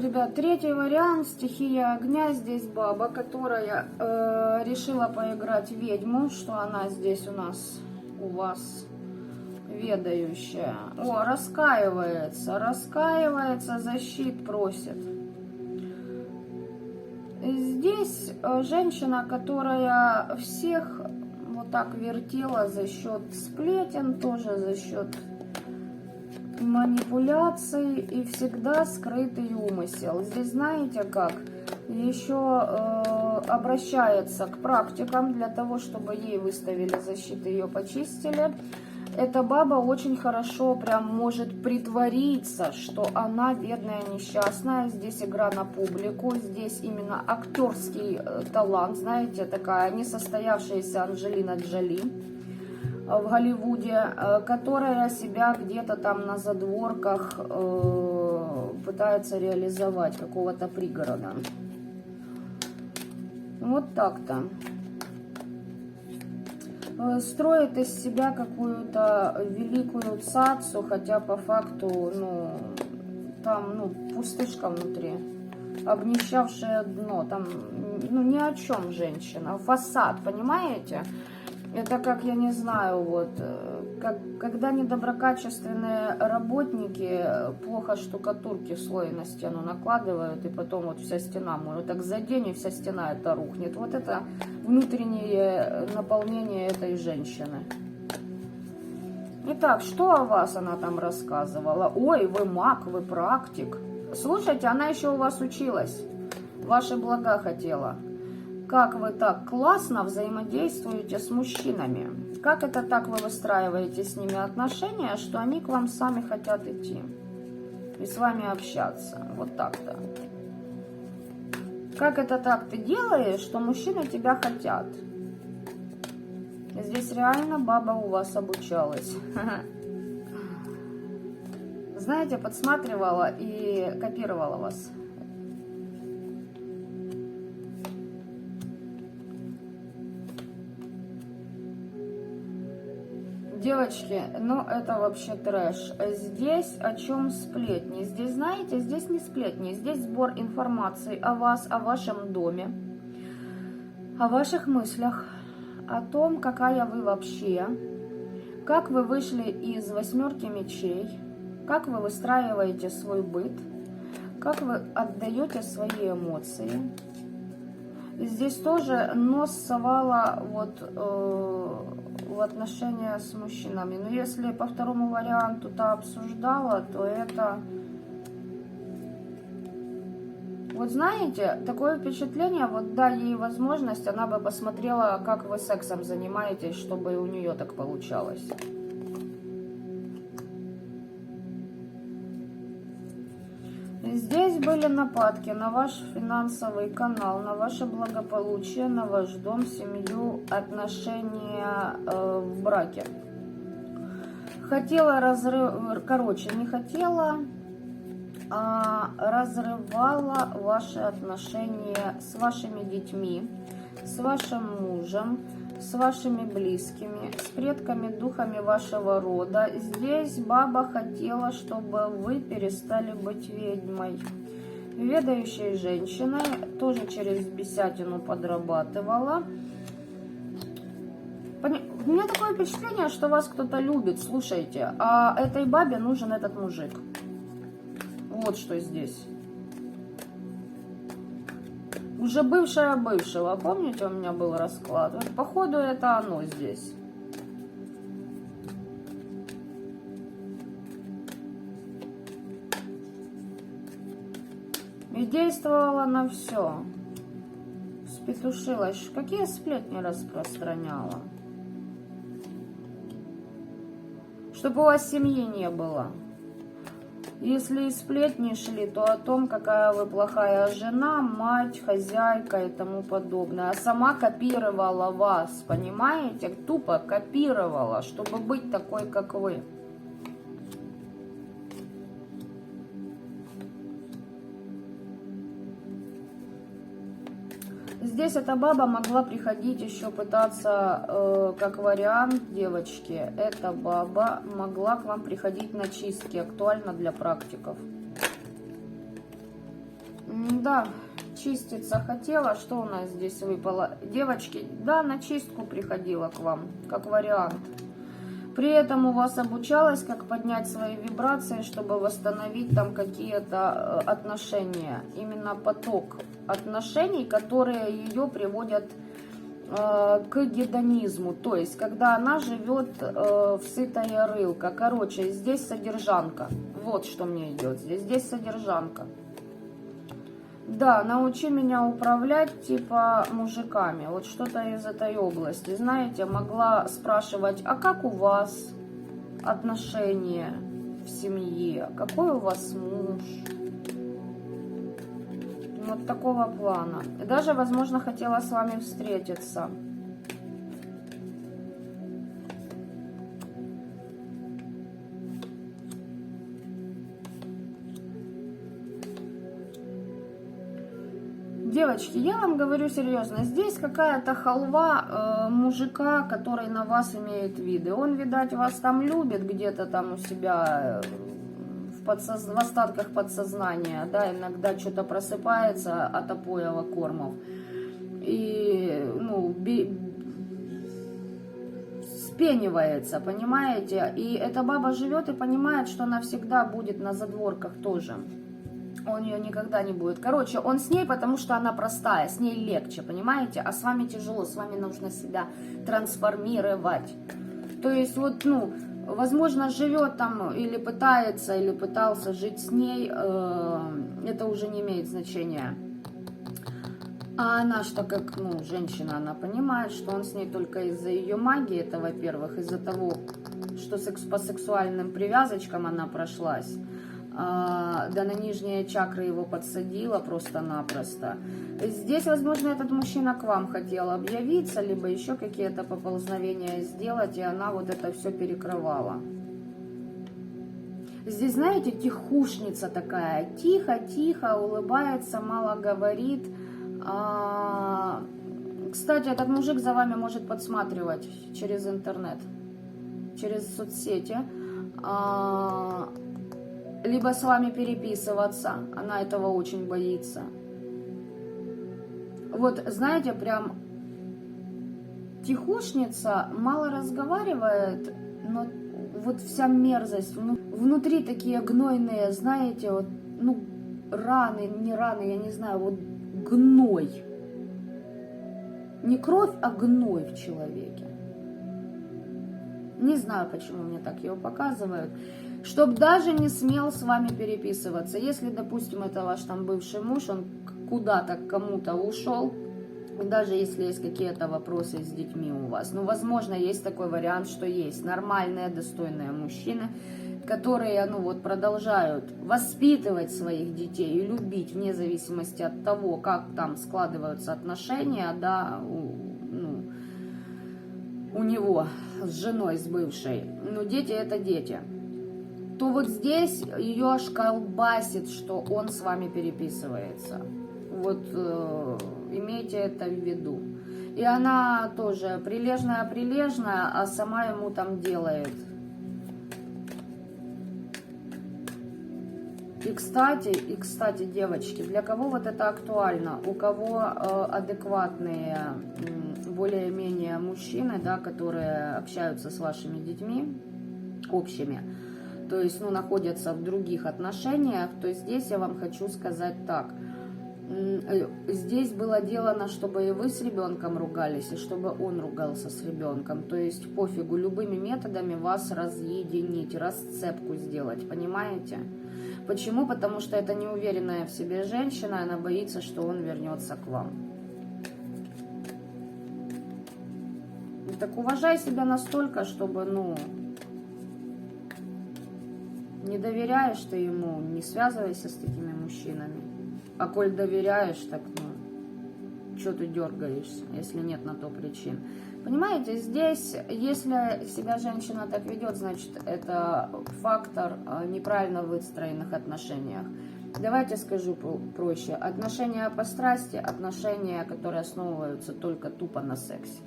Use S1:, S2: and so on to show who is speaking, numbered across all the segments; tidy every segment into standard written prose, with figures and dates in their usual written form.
S1: Ребят, третий вариант, стихия огня. Здесь баба, которая решила поиграть в ведьму, что она здесь у нас, у вас ведающая. О, раскаивается, защит просит. Здесь женщина, которая всех вот так вертела за счет сплетен, тоже за счет манипуляций и всегда скрытый умысел. Здесь знаете как? Еще обращается к практикам для того, чтобы ей выставили защиту, ее почистили. Эта баба очень хорошо прям может притвориться, что она бедная, несчастная. Здесь игра на публику, здесь именно актерский талант, знаете, такая несостоявшаяся Анджелина Джоли в Голливуде, которая себя где-то там на задворках пытается реализовать, какого-то пригорода. Вот так-то. Строит из себя какую-то великую цацу, хотя по факту, ну, там, ну, пустышка внутри, обнищавшее дно, там, ну, ни о чем женщина, фасад, понимаете? Это как, я не знаю, вот, когда недоброкачественные работники плохо штукатурки слой на стену накладывают, и потом вот вся стена, может, так за день и вся стена это рухнет. Вот это внутреннее наполнение этой женщины. Итак, что о вас она там рассказывала? Ой, вы маг, вы практик. Слушайте, она еще у вас училась, ваши блага хотела. Как вы так классно взаимодействуете с мужчинами? Как это так вы выстраиваете с ними отношения, что они к вам сами хотят идти и с вами общаться? Вот так-то. Как это так ты делаешь, что мужчины тебя хотят? Здесь реально баба у вас обучалась. Знаете, подсматривала и копировала вас. Девочки, ну это вообще трэш. Здесь о чем сплетни? Здесь, знаете, здесь не сплетни, здесь сбор информации о вас, о вашем доме, о ваших мыслях, о том, какая вы вообще, как вы вышли из 8 мечей, как вы выстраиваете свой быт, как вы отдаете свои эмоции. Здесь тоже нос совала вот в отношения с мужчинами. Но если по второму варианту-то обсуждала, то это... Вот знаете, такое впечатление, вот дай ей возможность, она бы посмотрела, как вы сексом занимаетесь, чтобы у нее так получалось. Здесь были нападки на ваш финансовый канал, на ваше благополучие, на ваш дом, семью, отношения в браке. Хотела короче, не хотела, а разрывала ваши отношения с вашими детьми, с вашим мужем, с вашими близкими, с предками, духами вашего рода. Здесь баба хотела, чтобы вы перестали быть ведьмой. Ведающей женщиной, тоже через бесятину подрабатывала. У меня такое впечатление, что вас кто-то любит, слушайте, а этой бабе нужен этот мужик. Вот что здесь. Уже бывшая бывшего. Помните, у меня был расклад? Вот, походу, это оно здесь. И действовала на все. Спетушилась. Какие сплетни распространяла? Чтобы у вас семьи не было. Если и сплетни шли, то о том, какая вы плохая жена, мать, хозяйка и тому подобное. А сама копировала вас, понимаете? Тупо копировала, чтобы быть такой, как вы. Здесь эта баба могла приходить еще пытаться, как вариант, девочки, эта баба могла к вам приходить на чистки, актуально для практиков. Да, чиститься хотела. Что у нас здесь выпало? Девочки, да, на чистку приходила к вам, как вариант. При этом у вас обучалась, как поднять свои вибрации, чтобы восстановить там какие-то отношения. Именно поток отношений, которые ее приводят к гедонизму. То есть, когда она живет в сытая рылка. Короче, здесь содержанка. Вот что мне идет. Здесь содержанка. Да, научи меня управлять, типа, мужиками. Вот что-то из этой области. Знаете, могла спрашивать, а как у вас отношения в семье? Какой у вас муж? Вот такого плана. И даже, возможно, хотела с вами встретиться. Девочки, я вам говорю серьезно, здесь какая-то халва мужика, который на вас имеет виды. Он, видать, вас там любит где-то там у себя в остатках подсознания, да, иногда что-то просыпается от опоева кормов. И, ну, спенивается, понимаете? И эта баба живет и понимает, что она всегда будет на задворках тоже. Он ее никогда не будет. Короче, он с ней, потому что она простая, с ней легче, понимаете? А с вами тяжело, с вами нужно себя трансформировать. То есть вот, ну, возможно, живет там или пытается, или пытался жить с ней, это уже не имеет значения. А она что, как, ну, женщина, она понимает, что он с ней только из-за ее магии, это, во-первых, из-за того, что по сексуальным привязочкам она прошлась. Да на нижние чакры его подсадила просто-напросто. Здесь, возможно, этот мужчина к вам хотел объявиться, либо еще какие-то поползновения сделать, и она вот это все перекрывала. Здесь, знаете, тихушница такая, тихо-тихо, улыбается, мало говорит. Кстати, этот мужик за вами может подсматривать через интернет, через соцсети. Либо с вами переписываться, она этого очень боится. Вот, знаете, прям тихушница, мало разговаривает, но вот вся мерзость, внутри такие гнойные, знаете, вот, ну, раны, не раны, я не знаю, вот гной. Не кровь, а гной в человеке. Не знаю, почему мне так его показывают. Чтоб даже не смел с вами переписываться. Если, допустим, это ваш там бывший муж, он куда-то к кому-то ушел, даже если есть какие-то вопросы с детьми у вас. Ну, возможно, есть такой вариант, что есть нормальные, достойные мужчины, которые, ну, вот, продолжают воспитывать своих детей и любить, вне зависимости от того, как там складываются отношения, да, у него с женой, с бывшей. Ну, дети это дети. То вот здесь ее аж колбасит, что он с вами переписывается. Вот имейте это в виду. И она тоже прилежная, а сама ему там делает. И кстати, девочки, для кого вот это актуально? У кого адекватные, более-менее мужчины, да, которые общаются с вашими детьми общими, то есть, ну, находятся в других отношениях, то здесь я вам хочу сказать так. Здесь было делано, чтобы и вы с ребенком ругались, и чтобы он ругался с ребенком. То есть пофигу, любыми методами вас разъединить, расцепку сделать, понимаете? Почему? Потому что это неуверенная в себе женщина, она боится, что он вернется к вам. Так уважай себя настолько, чтобы, ну, не доверяешь ты ему, не связывайся с такими мужчинами. А коль доверяешь, так, ну, что ты дергаешься, если нет на то причин. Понимаете, здесь, если себя женщина так ведет, значит, это фактор неправильно выстроенных отношениях. Давайте скажу проще. Отношения по страсти, отношения, которые основываются только тупо на сексе.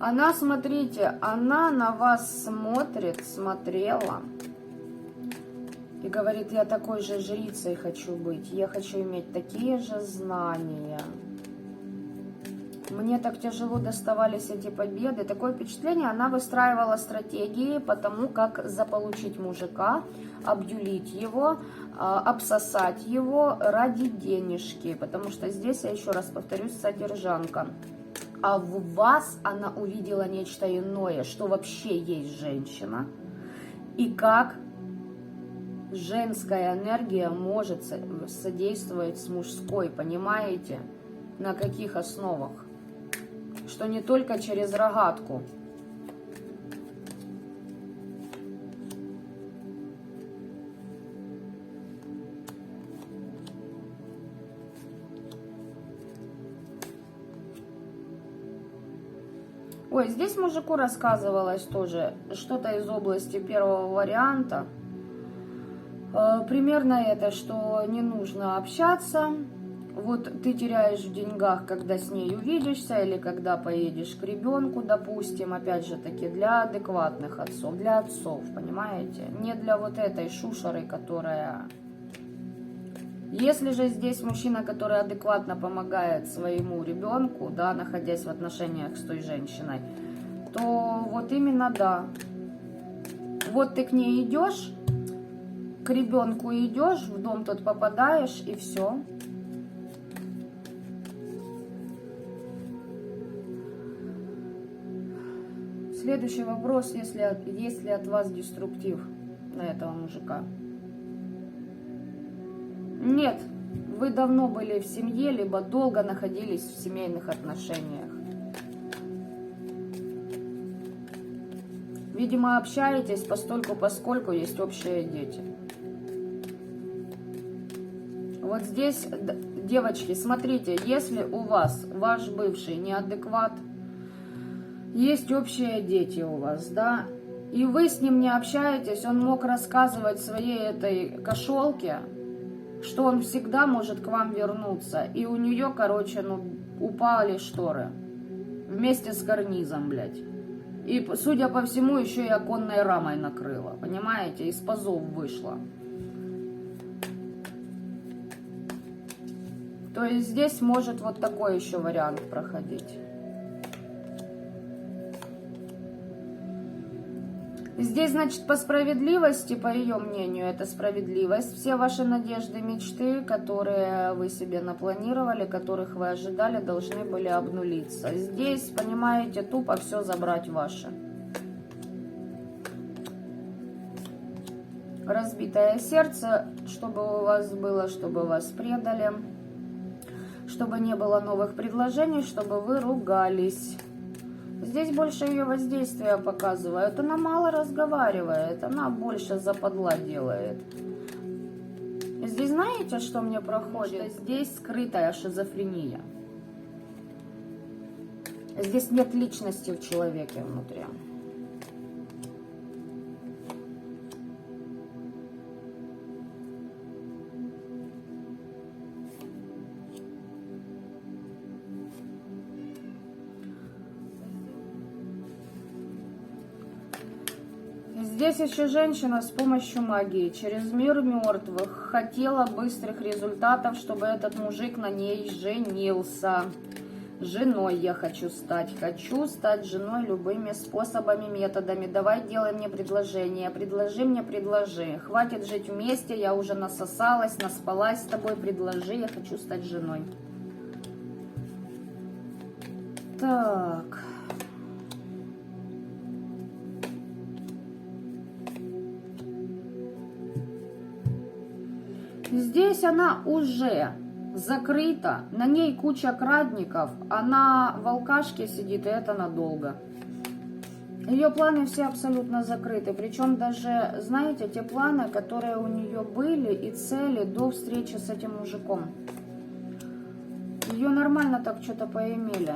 S1: Она, смотрите, она на вас смотрит, смотрела и говорит: я такой же жрицей хочу быть, я хочу иметь такие же знания. Мне так тяжело доставались эти победы. Такое впечатление, она выстраивала стратегии по тому, как заполучить мужика, обдюлить его, обсосать его ради денежки. Потому что здесь, я еще раз повторюсь, содержанка. А в вас она увидела нечто иное, что вообще есть женщина. И как женская энергия может содействовать с мужской, понимаете? На каких основах? Что не только через рогатку. Ой, здесь мужику рассказывалось тоже что-то из области первого варианта. Примерно это, что не нужно общаться. Вот ты теряешь в деньгах, когда с ней увидишься, или когда поедешь к ребенку, допустим, опять же таки, для адекватных отцов, для отцов, понимаете? Не для вот этой шушеры, которая... Если же здесь мужчина, который адекватно помогает своему ребенку, да, находясь в отношениях с той женщиной, то вот именно да. Вот ты к ней идешь, к ребенку идешь, в дом тот попадаешь, и все. Следующий вопрос, есть ли от вас деструктив на этого мужика? Нет, вы давно были в семье, либо долго находились в семейных отношениях. Видимо, общаетесь поскольку есть общие дети. Вот здесь, девочки, смотрите, если у вас ваш бывший неадекват, есть общие дети у вас, да, и вы с ним не общаетесь, он мог рассказывать своей этой кошелке, что он всегда может к вам вернуться, и у нее, короче, ну, упали шторы вместе с карнизом, блядь. И, судя по всему, еще и оконной рамой накрыло, понимаете, из пазов вышло. То есть здесь может вот такой еще вариант проходить. Здесь, значит, по справедливости, по ее мнению, это справедливость. Все ваши надежды, мечты, которые вы себе напланировали, которых вы ожидали, должны были обнулиться. Здесь, понимаете, тупо все забрать ваше. Разбитое сердце, чтобы у вас было, чтобы вас предали, чтобы не было новых предложений, чтобы вы ругались. Здесь больше ее воздействия показывает. Она мало разговаривает, она больше западла делает. Здесь знаете, что мне проходит? Здесь скрытая шизофрения. Здесь нет личности в человеке внутри. Здесь еще женщина с помощью магии через мир мертвых хотела быстрых результатов, чтобы этот мужик на ней женился. Женой я хочу стать женой любыми способами, методами. Давай делай мне предложение, предложи мне, предложи. Хватит жить вместе, я уже насосалась, наспалась с тобой, предложи, я хочу стать женой. Так... Здесь она уже закрыта, на ней куча крадников, она в алкашке сидит, и это надолго. Ее планы все абсолютно закрыты, причем даже, знаете, те планы, которые у нее были и цели до встречи с этим мужиком. Ее нормально так что-то поимели.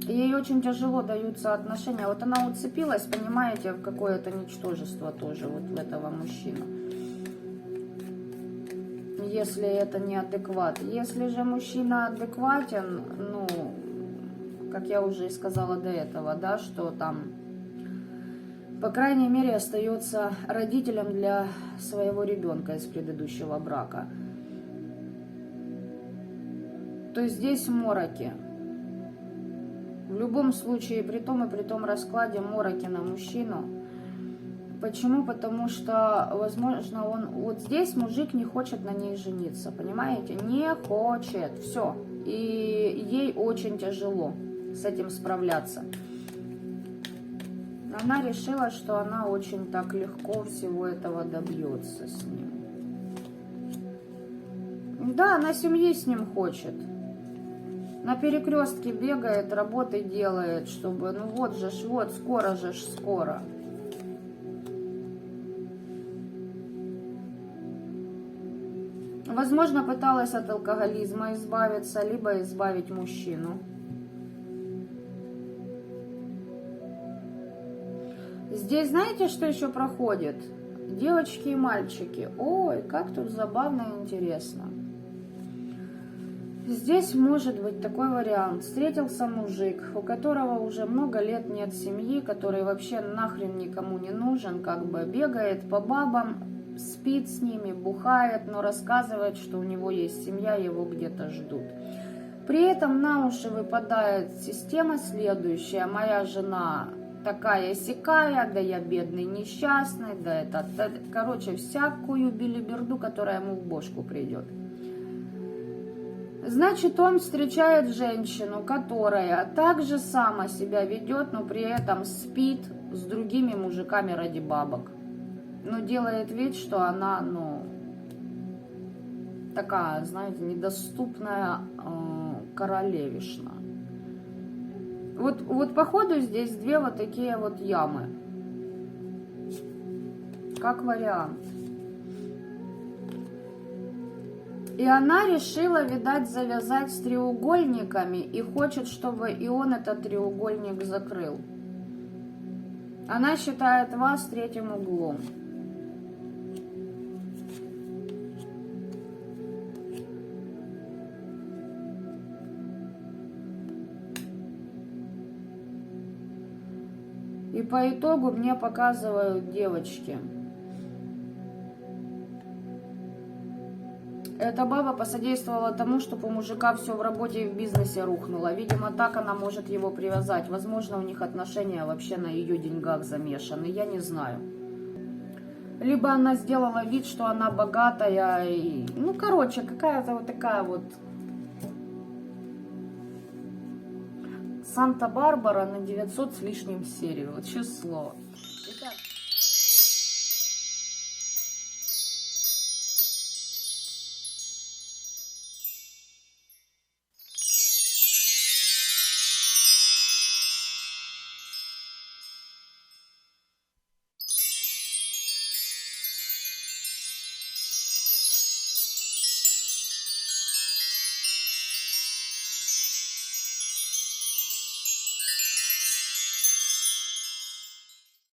S1: Ей очень тяжело даются отношения. Вот она уцепилась, понимаете, в какое-то ничтожество тоже вот в этого мужчину. Если это неадекват. Если же мужчина адекватен, ну, как я уже и сказала до этого, да, что там, по крайней мере, остается родителем для своего ребенка из предыдущего брака. То есть здесь мороки. В любом случае, при том и при том раскладе мороки на мужчину. Почему? Потому что, возможно, он... Вот здесь мужик не хочет на ней жениться, понимаете? Не хочет. Все. И ей очень тяжело с этим справляться. Она решила, что она очень так легко всего этого добьется с ним. Да, она семьи с ним хочет. На перекрестке бегает, работы делает, чтобы, ну вот же ж, вот, скоро же ж, скоро. Возможно, пыталась от алкоголизма избавиться, либо избавить мужчину. Здесь знаете, что еще проходит? Девочки и мальчики. Ой, как тут забавно и интересно. Здесь может быть такой вариант. Встретился мужик, у которого уже много лет нет семьи, который вообще нахрен никому не нужен, как бы бегает по бабам, спит с ними, бухает, но рассказывает, что у него есть семья, его где-то ждут. При этом на уши выпадает система следующая. Моя жена такая-сякая, да я бедный, несчастный, да это... Короче, всякую билиберду, которая ему в бошку придет. Значит, он встречает женщину, которая так же само себя ведет, но при этом спит с другими мужиками ради бабок. Но делает вид, что она, ну, такая, знаете, недоступная королевишна. Вот походу здесь две вот такие вот ямы. Как вариант. И она решила, видать, завязать с треугольниками и хочет, чтобы и он этот треугольник закрыл. Она считает вас третьим углом. И по итогу мне показывают девочки. Эта баба посодействовала тому, чтобы у мужика все в работе и в бизнесе рухнуло. Видимо, так она может его привязать. Возможно, у них отношения вообще на ее деньгах замешаны. Я не знаю. Либо она сделала вид, что она богатая. И... Ну, короче, какая-то вот такая вот... Санта-Барбара на 900 с лишним серию. Вот число. Итак,